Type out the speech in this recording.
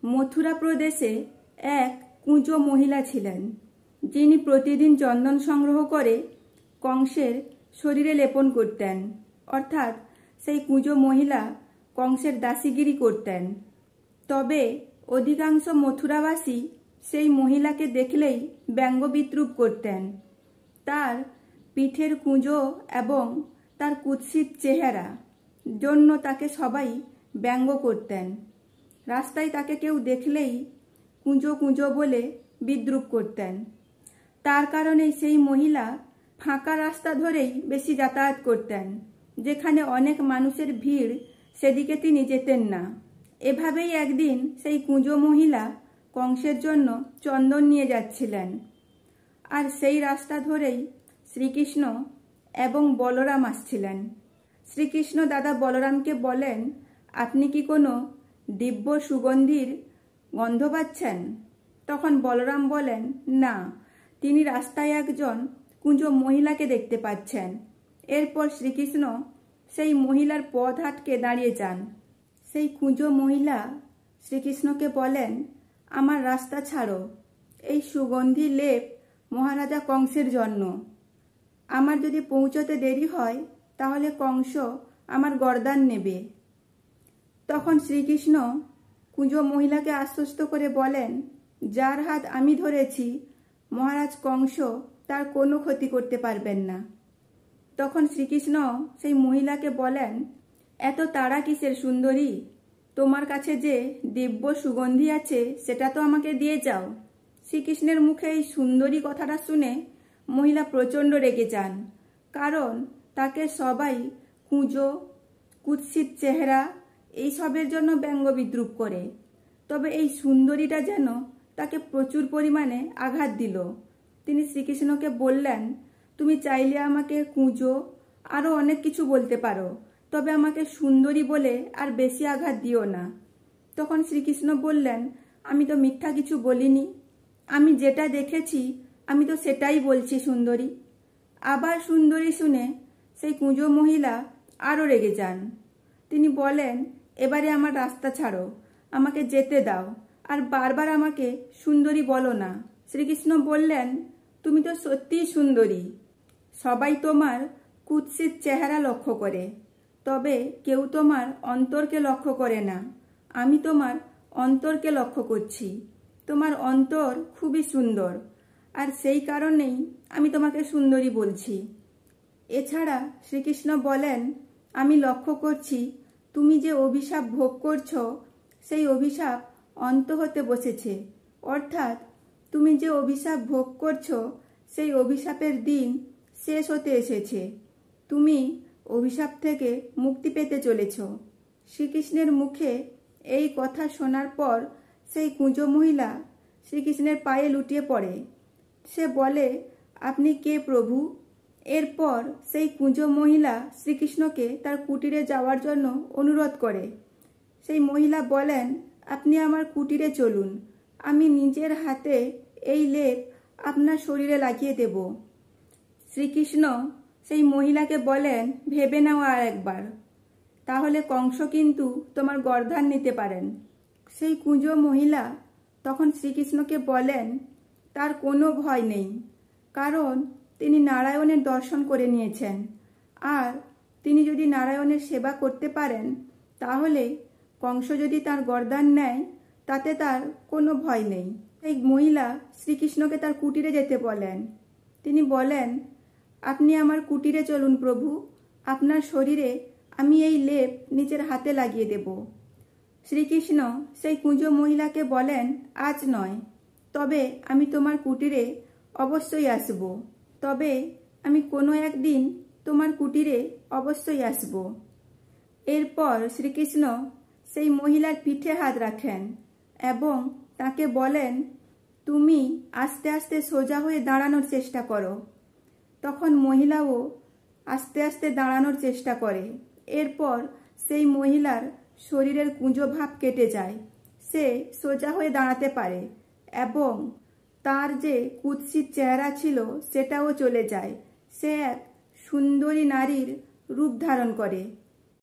মথুরা প্রদেশে এক কুঁজো মহিলা ছিলেন, যিনি প্রতিদিন চন্দন সংগ্রহ করে কংসের শরীরে লেপন করতেন। অর্থাৎ সেই কুঁজো মহিলা কংসের দাসীগিরি করতেন। তবে অধিকাংশ মথুরাবাসী সেই মহিলাকে দেখলেই ব্যঙ্গ বিদ্রূপ করতেন। তার পিঠের কুঁজো এবং তার কুৎসিত চেহারা জন্য তাকে সবাই ব্যঙ্গ করতেন। রাস্তায় তাকে কেউ দেখলেই কুঁজো কুঁজো বলে বিদ্রূপ করতেন। তার কারণেই সেই মহিলা ফাঁকা রাস্তা ধরেই বেশি যাতায়াত করতেন। যেখানে অনেক মানুষের ভিড় সেদিকে তিনি যেতেন না। এভাবেই একদিন সেই কুঁজো মহিলা কংসের জন্য চন্দন নিয়ে যাচ্ছিলেন। আর সেই রাস্তা ধরেই শ্রীকৃষ্ণ এবং বলরাম আসছিলেন। শ্রীকৃষ্ণ দাদা বলরামকে বলেন, আপনি কি কোনো দিব্য সুগন্ধির গন্ধ পাচ্ছেন? তখন বলরাম বলেন, না, তিনি রাস্তায় একজন কুঁজো মহিলাকে দেখতে পাচ্ছেন। এরপর শ্রীকৃষ্ণ সেই মহিলার পথ আটকে দাঁড়িয়ে যান। সেই কুঁজো মহিলা শ্রীকৃষ্ণকে বলেন, আমার রাস্তা ছাড়ো, এই সুগন্ধি লেপ মহারাজা কংসের জন্য। আমার যদি পৌঁছতে দেরি হয় তাহলে কংস আমার গর্দান নেবে। তখন শ্রীকৃষ্ণ কুঁজো মহিলাকে আশ্বস্ত করে বলেন, যার হাত আমি ধরেছি মহারাজ কংস তার কোনো ক্ষতি করতে পারবেন না। তখন শ্রীকৃষ্ণ সেই মহিলাকে বলেন, এত তাড়া কিসের সুন্দরী? তোমার কাছে যে দিব্য সুগন্ধি আছে সেটা তো আমাকে দিয়ে যাও। শ্রীকৃষ্ণের মুখে এই সুন্দরী কথাটা শুনে মহিলা প্রচণ্ড রেগে যান। কারণ তাকে সবাই কুঁজো, কুৎসিত চেহারা এইসবের জন্য ব্যঙ্গ বিদ্রূপ করে। তবে এই সুন্দরীটা যেন তাকে প্রচুর পরিমাণে আঘাত দিল। তিনি শ্রীকৃষ্ণকে বললেন, তুমি চাইলে আমাকে কুঁজো আরও অনেক কিছু বলতে পারো, তবে আমাকে সুন্দরী বলে আর বেশি আঘাত দিও না। তখন শ্রীকৃষ্ণ বললেন, আমি তো মিথ্যা কিছু বলিনি, আমি যেটা দেখেছি আমি তো সেটাই বলছি সুন্দরী। আবার সুন্দরী শুনে সেই কুঁজো মহিলা আরও রেগে যান। তিনি বলেন, এবারে আমার রাস্তা ছাড়ো, আমাকে যেতে দাও, আর বারবার আমাকে সুন্দরী বলো না। শ্রীকৃষ্ণ বললেন, তুমি তো সত্যিই সুন্দরী। সবাই তোমার কুৎসিত চেহারা লক্ষ্য করে, তবে কেউ তোমার অন্তরকে লক্ষ্য করে না। আমি তোমার অন্তরকে লক্ষ্য করছি। তোমার অন্তর খুবই সুন্দর, আর সেই কারণেই আমি তোমাকে সুন্দরী বলছি। এছাড়া শ্রীকৃষ্ণ বলেন, আমি লক্ষ্য করছি তুমি যে অভিশাপ ভোগ করছো সেই অভিশাপ অন্ত হতে বসেছে। অর্থাৎ তুমি যে অভিশাপ ভোগ করছো সেই অভিশাপের দিন শেষ হতে এসেছে। তুমি অভিশাপ থেকে মুক্তি পেতে চলেছ। শ্রীকৃষ্ণের মুখে এই কথা শোনার পর সেই কুঁজো মহিলা শ্রীকৃষ্ণের পায়ে লুটিয়ে পড়ে। সে বলে, আপনি কে প্রভু? এরপর সেই কুঁজো মহিলা শ্রীকৃষ্ণকে তার কুটিরে যাওয়ার জন্য অনুরোধ করে। সেই মহিলা বলেন, আপনি আমার কুটিরে চলুন, আমি নিজের হাতে এই লেপ আপনার শরীরে লাগিয়ে দেব। শ্রীকৃষ্ণ সেই মহিলাকে বলেন, ভেবে নাও আর একবার, তাহলে কংস কিন্তু তোমার গর্দান নিতে পারেন। সেই কুঁজো মহিলা তখন শ্রীকৃষ্ণকে বলেন, তার কোনো ভয় নেই, কারণ তিনি নারায়ণের দর্শন করে নিয়েছেন। আর তিনি যদি নারায়ণের সেবা করতে পারেন তাহলে কংস যদি তার গর্দান নেয় তাতে তার কোনো ভয় নেই। এই মহিলা শ্রীকৃষ্ণকে তার কুটিরে যেতে বলেন। তিনি বলেন, আপনি আমার কুটিরে চলুন প্রভু, আপনার শরীরে আমি এই লেপ নিজের হাতে লাগিয়ে দেব। শ্রীকৃষ্ণ সেই কুঁজো মহিলাকে বলেন, আজ নয়, তবে আমি তোমার কুটিরে অবশ্যই আসব। তবে আমি কোনো একদিন তোমার কুটিরে অবশ্যই আসব। এরপর শ্রীকৃষ্ণ সেই মহিলার পিঠে হাত রাখেন এবং তাকে বলেন, তুমি আস্তে আস্তে সোজা হয়ে দাঁড়ানোর চেষ্টা করো। তখন মহিলাও আস্তে আস্তে দাঁড়ানোর চেষ্টা করে। এরপর সেই মহিলার শরীরের কুঁজো ভাব কেটে যায়, সে সোজা হয়ে দাঁড়াতে পারে এবং তার যে কুৎসিত চেহারা ছিল সেটাও চলে যায়। সে এক সুন্দরী নারীর রূপ ধারণ করে।